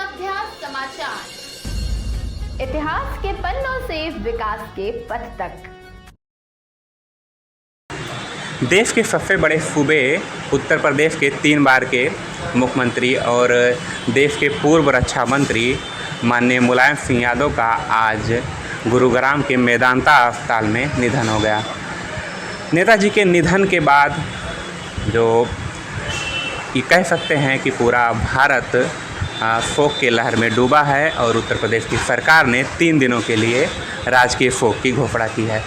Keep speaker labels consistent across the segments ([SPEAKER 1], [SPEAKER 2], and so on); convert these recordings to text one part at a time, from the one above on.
[SPEAKER 1] सभ्य समाचार, इतिहास के पन्नों से विकास के पथ तक।
[SPEAKER 2] देश के सबसे बड़े सूबे उत्तर प्रदेश के 3 बार के मुख्यमंत्री और देश के पूर्व रक्षा मंत्री माननीय मुलायम सिंह यादव का आज गुरुग्राम के मेदांता अस्पताल में निधन हो गया। नेताजी के निधन के बाद जो ये कह सकते हैं कि पूरा भारत शोक के लहर में डूबा है और उत्तर प्रदेश की सरकार ने 3 दिनों के लिए राजकीय शोक की घोषणा की है।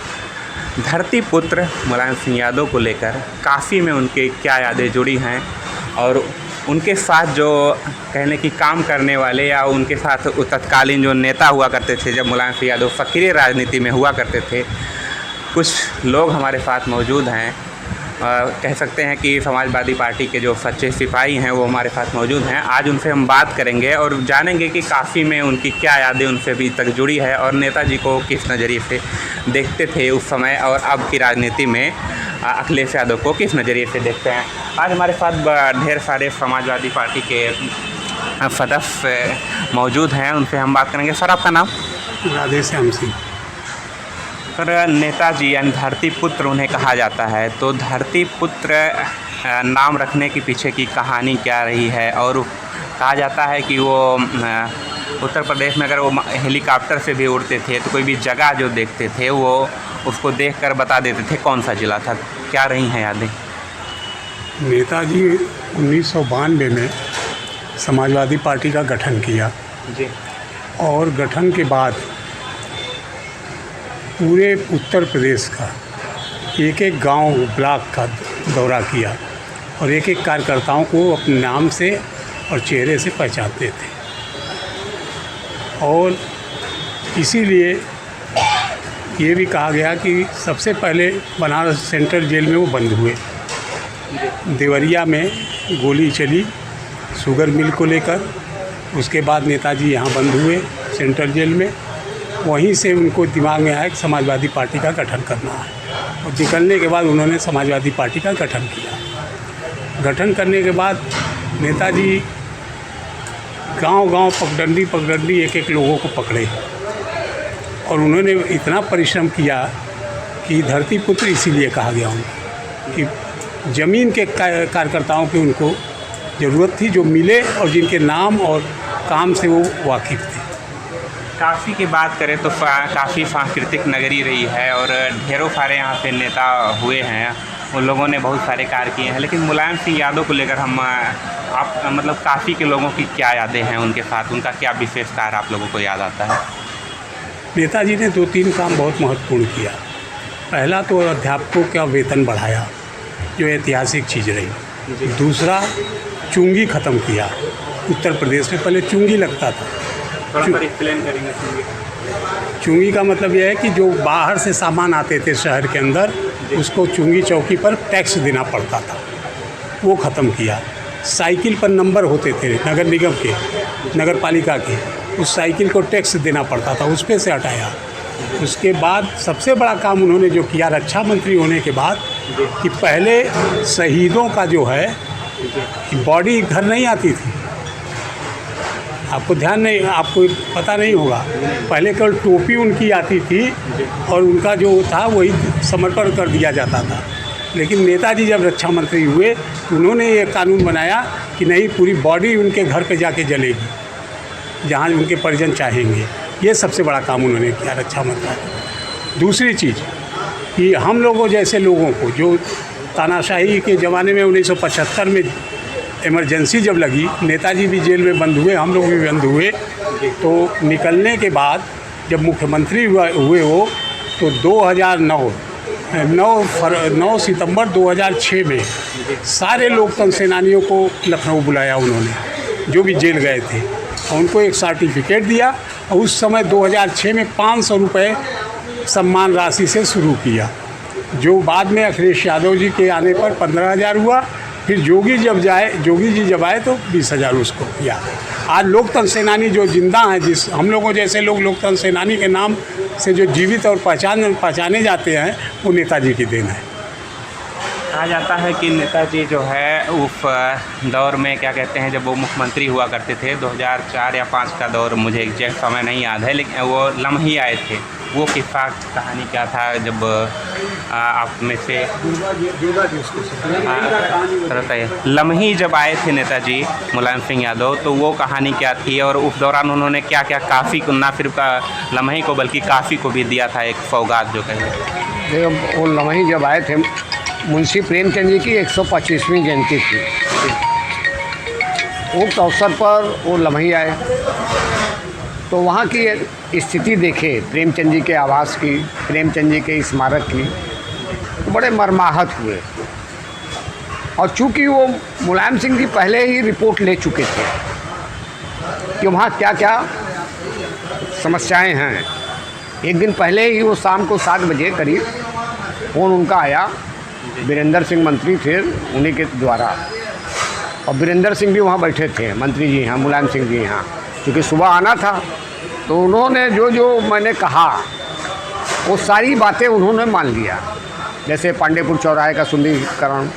[SPEAKER 2] धरती पुत्र मुलायम सिंह यादव को लेकर काफ़ी में उनके क्या यादें जुड़ी हैं और उनके साथ जो कहने की काम करने वाले या उनके साथ तत्कालीन जो नेता हुआ करते थे, जब मुलायम सिंह यादव सक्रिय राजनीति में हुआ करते थे, कुछ लोग हमारे साथ मौजूद हैं। कह सकते हैं कि समाजवादी पार्टी के जो सच्चे सिपाही हैं वो हमारे साथ मौजूद हैं। आज उनसे हम बात करेंगे और जानेंगे कि काफ़ी में उनकी क्या यादें उनसे अभी तक जुड़ी है और नेताजी को किस नज़रिए से देखते थे उस समय और अब की राजनीति में अखिलेश यादव को किस नज़रिए से देखते हैं। आज हमारे साथ ढेर सारे समाजवादी पार्टी के सदस्य मौजूद हैं, उनसे हम बात करेंगे। सर, आपका नाम?
[SPEAKER 3] राधेश्याम सिंह।
[SPEAKER 2] सर, नेताजी यानी धरती पुत्र उन्हें कहा जाता है, तो धरती पुत्र नाम रखने के पीछे की कहानी क्या रही है? और कहा जाता है कि वो उत्तर प्रदेश में अगर वो हेलीकॉप्टर से भी उड़ते थे तो कोई भी जगह जो देखते थे वो उसको देखकर बता देते थे कौन सा जिला था। क्या रही हैं यादें?
[SPEAKER 3] नेताजी 1992 में समाजवादी पार्टी का गठन किया
[SPEAKER 2] जी,
[SPEAKER 3] और गठन के बाद पूरे उत्तर प्रदेश का एक एक गांव ब्लॉक का दौरा किया और एक एक कार्यकर्ताओं को अपने नाम से और चेहरे से पहचानते थे। और इसीलिए ये भी कहा गया कि सबसे पहले बनारस सेंट्रल जेल में वो बंद हुए। देवरिया में गोली चली शुगर मिल को लेकर, उसके बाद नेताजी यहाँ बंद हुए सेंट्रल जेल में। वहीं से उनको दिमाग में आया कि समाजवादी पार्टी का गठन करना है और निकलने के बाद उन्होंने समाजवादी पार्टी का गठन किया। गठन करने के बाद नेताजी गांव-गांव पगडंडी एक एक लोगों को पकड़े और उन्होंने इतना परिश्रम किया कि धरती पुत्र इसीलिए कहा गया उनको कि ज़मीन के कार्यकर्ताओं की उनको ज़रूरत थी, जो मिले और जिनके नाम और काम से वो वाकिफ़ थे।
[SPEAKER 2] काफ़ी की बात करें तो काफ़ी सांस्कृतिक नगरी रही है और ढेरों सारे यहाँ पे नेता हुए हैं, उन लोगों ने बहुत सारे कार्य किए हैं। लेकिन मुलायम सिंह यादव को लेकर हम आप मतलब काफ़ी के लोगों की क्या यादें हैं उनके साथ, उनका क्या विशेष कार्य आप लोगों को याद आता है?
[SPEAKER 3] नेताजी ने 2-3 काम बहुत महत्वपूर्ण किया। पहला तो अध्यापकों का वेतन बढ़ाया, जो ऐतिहासिक चीज़ रही। दूसरा, चुंगी ख़त्म किया। उत्तर प्रदेश में पहले चुंगी लगता था।
[SPEAKER 2] एक्सप्लेन करेंगे।
[SPEAKER 3] चुंगी का मतलब यह है कि जो बाहर से सामान आते थे शहर के अंदर, उसको चुंगी चौकी पर टैक्स देना पड़ता था, वो ख़त्म किया। साइकिल पर नंबर होते थे नगर निगम के, नगर पालिका के, उस साइकिल को टैक्स देना पड़ता था, उस पे से हटाया। उसके बाद सबसे बड़ा काम उन्होंने जो किया रक्षा मंत्री होने के बाद, कि पहले शहीदों का जो है बॉडी घर नहीं आती थी। आपको ध्यान नहीं, आपको पता नहीं होगा, पहले केवल टोपी उनकी आती थी और उनका जो था वही समर्पण कर दिया जाता था। लेकिन नेताजी जब रक्षा मंत्री हुए तो उन्होंने ये कानून बनाया कि नहीं, पूरी बॉडी उनके घर पे जाके जलेगी, जहाँ उनके परिजन चाहेंगे। ये सबसे बड़ा काम उन्होंने किया रक्षा मंत्री। दूसरी चीज़ कि हम लोगों जैसे लोगों को, जो तानाशाही के ज़माने में 1975 में इमरजेंसी जब लगी, नेताजी भी जेल में बंद हुए, हम लोग भी बंद हुए, तो निकलने के बाद जब मुख्यमंत्री हुए वो, तो 9 सितंबर 2006 में सारे लोकतंत्र सेनानियों को लखनऊ बुलाया उन्होंने, जो भी जेल गए थे, और उनको एक सर्टिफिकेट दिया। और उस समय 2006 में 500 रुपये सम्मान राशि से शुरू किया, जो बाद में अखिलेश यादव जी के आने पर 15,000 हुआ। फिर जोगी जी जब आए तो 20,000 उसको किया। आज लोकतंत्र सेनानी जो जिंदा हैं, जिस हम लोगों जैसे लोग लोकतंत्र सेनानी के नाम से जो जीवित और पहचाने जाते हैं, वो नेताजी की देन है।
[SPEAKER 2] कहा जाता है कि नेताजी जो है उस दौर में क्या कहते हैं, जब वो मुख्यमंत्री हुआ करते थे 2004 या 5 का दौर, मुझे एग्जैक्ट समय नहीं याद है, लेकिन वो लम्ही आए थे। वो किस्सा कहानी क्या था, जब आप में से बताइए, लम्ही जब आए थे नेताजी मुलायम सिंह यादव, तो वो कहानी क्या थी और उस दौरान उन्होंने क्या क्या काफ़ी को ना सिर्फ लम्ही को बल्कि काफ़ी को भी दिया था एक सौगात जो कहें।
[SPEAKER 4] देखो वो लम्ही जब आए थे, मुंशी प्रेमचंद जी की 125वीं जयंती थी, उस अवसर पर वो लम्ही आए तो वहाँ की स्थिति देखे प्रेमचंद जी के आवास की, प्रेमचंद जी के स्मारक की, तो बड़े मर्माहत हुए। और चूँकि वो मुलायम सिंह जी पहले ही रिपोर्ट ले चुके थे कि वहाँ क्या क्या समस्याएं हैं, एक दिन पहले ही वो शाम को 7 बजे करीब फ़ोन उनका आया, वीरेंद्र सिंह मंत्री थे उन्हीं के द्वारा, और वीरेंद्र सिंह भी वहाँ बैठे थे, मंत्री जी यहाँ, मुलायम सिंह जी यहाँ, क्योंकि सुबह आना था। तो उन्होंने जो जो मैंने कहा वो सारी बातें उन्होंने मान लिया, जैसे पांडेपुर चौराहे का सुंदरीकरण,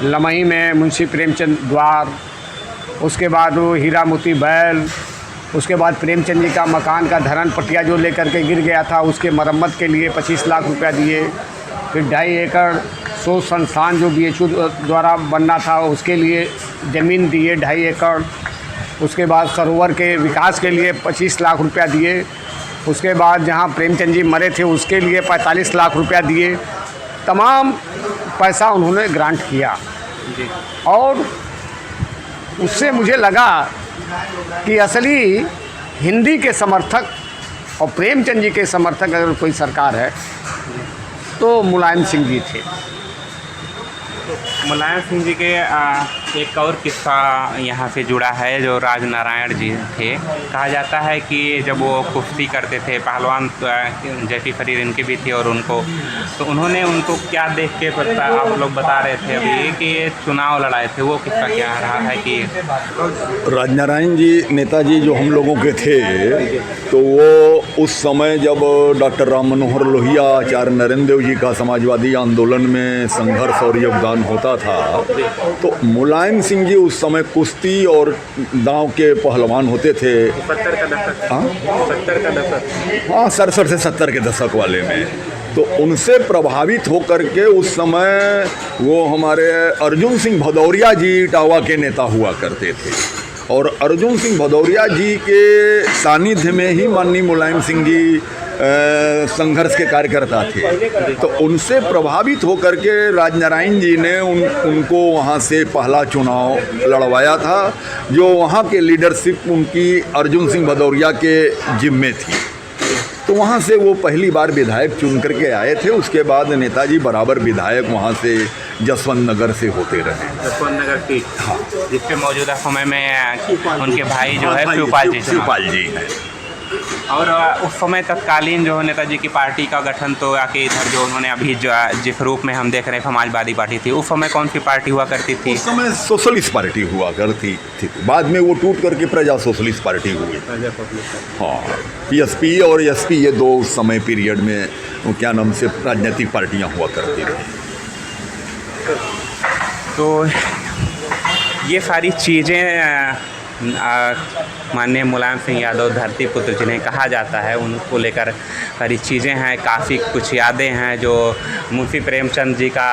[SPEAKER 4] लमही में मुंशी प्रेमचंद द्वार, उसके बाद वो हीरा मोती बैल, उसके बाद प्रेमचंद जी का मकान का धरन पट्टिया जो लेकर के गिर गया था उसके मरम्मत के लिए 25 लाख रुपया दिए। फिर 2.5 एकड़ शोध संस्थान जो BHU द्वारा बनना था उसके लिए ज़मीन दिए 2.5 एकड़। उसके बाद सरोवर के विकास के लिए 25 लाख रुपया दिए। उसके बाद जहाँ प्रेमचंद जी मरे थे उसके लिए 45 लाख रुपया दिए। तमाम पैसा उन्होंने ग्रांट किया और उससे मुझे लगा कि असली हिंदी के समर्थक और प्रेमचंद जी के समर्थक अगर कोई सरकार है तो मुलायम सिंह जी थे।
[SPEAKER 2] मुलायम सिंह जी के एक और किस्सा यहाँ से जुड़ा है जो राजनारायण जी थे। कहा जाता है कि जब वो कुश्ती करते थे, पहलवान जैसी शरीर इनकी भी थी, और उनको तो उन्होंने उनको क्या देख के पता, आप लोग बता रहे थे अभी कि चुनाव लड़ाए थे, वो किस्सा क्या रहा है कि
[SPEAKER 5] राजनारायण जी नेताजी जो हम लोगों के थे, तो वो उस समय जब डॉक्टर राम मनोहर लोहिया, आचार्य नरेंद्र देव जी का समाजवादी आंदोलन में संघर्ष और योगदान होता था, तो मुलायम सिंह जी उस समय कुश्ती और दांव के पहलवान होते थे।
[SPEAKER 2] 70 का दशक, हाँ 70 का दशक,
[SPEAKER 5] हाँ 67 से 70 के दशक वाले में, तो उनसे प्रभावित होकर के उस समय वो हमारे अर्जुन सिंह भदौरिया जी इटावा के नेता हुआ करते थे, और अर्जुन सिंह भदौरिया जी के सानिध्य में ही माननीय मुलायम सिंह जी संघर्ष के कार्यकर्ता थे। तो उनसे प्रभावित होकर के राजनारायण जी ने उनको वहाँ से पहला चुनाव लड़वाया था, जो वहाँ के लीडरशिप उनकी अर्जुन सिंह भदौरिया के जिम्मे थी। तो वहाँ से वो पहली बार विधायक चुन करके आए थे। उसके बाद नेताजी बराबर विधायक वहाँ से जसवंत नगर से होते रहे।
[SPEAKER 2] जसवंत नगर की,
[SPEAKER 5] हाँ,
[SPEAKER 2] जिसके मौजूदा समय में उनके भाई जो है शिवपाल जी हैं। और उस समय तत्कालीन जो नेताजी की पार्टी का गठन तो आके इधर जो उन्होंने अभी जो जिस रूप में हम देख रहे हैं समाजवादी पार्टी थी, उस समय कौन सी पार्टी हुआ करती थी?
[SPEAKER 5] उस समय सोशलिस्ट पार्टी हुआ करती थी, बाद में वो टूट करके प्रजा सोशलिस्ट पार्टी हुई। हाँ, PSP और SP ये दो उस समय पीरियड में वो क्या नाम से राजनीतिक पार्टियाँ हुआ करती रही।
[SPEAKER 2] तो ये सारी चीज़ें माननीय मुलायम सिंह यादव धरती पुत्र जिन्हें कहा जाता है, उनको लेकर सारी चीज़ें हैं। काफ़ी कुछ यादें हैं जो मुंशी प्रेमचंद जी का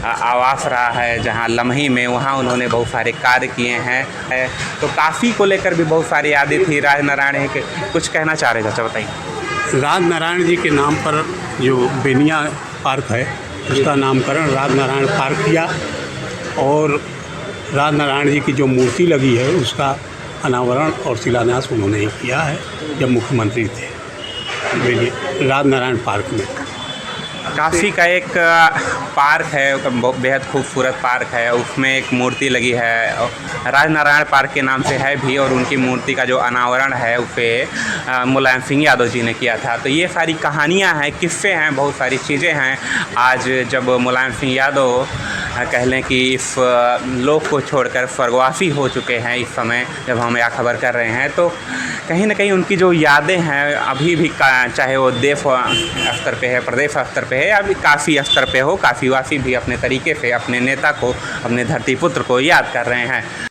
[SPEAKER 2] आवास रहा है जहां लम्ही में, वहां उन्होंने बहुत सारे कार्य किए हैं। तो काफ़ी को लेकर भी बहुत सारी यादें थी। राजनारायण के कुछ कहना चाह रहे थे, अच्छा बताइए।
[SPEAKER 3] राजनारायण जी के नाम पर जो बेनिया पार्क है उसका नामकरण राजनारायण पार्क किया, और राजनारायण जी की जो मूर्ति लगी है उसका अनावरण और शिलान्यास उन्होंने ही किया है जब मुख्यमंत्री थे राजनारायण पार्क में।
[SPEAKER 2] काशी का एक पार्क है, बेहद खूबसूरत पार्क है, उसमें एक मूर्ति लगी है, राजनारायण पार्क के नाम से है भी, और उनकी मूर्ति का जो अनावरण है उसे मुलायम सिंह यादव जी ने किया था। तो ये सारी कहानियाँ हैं, किस्से हैं, बहुत सारी चीज़ें हैं। आज जब मुलायम सिंह यादव कह लें कि इस लोक को छोड़कर स्वर्गवासी हो चुके हैं इस समय जब हम यह खबर कर रहे हैं। तो कहीं ना कहीं उनकी जो यादें हैं अभी भी चाहे वो देश स्तर पे है, प्रदेश स्तर पे है या भी काशी स्तर पे हो, काशीवासी भी अपने तरीके से अपने नेता को, अपने धरती पुत्र को याद कर रहे हैं।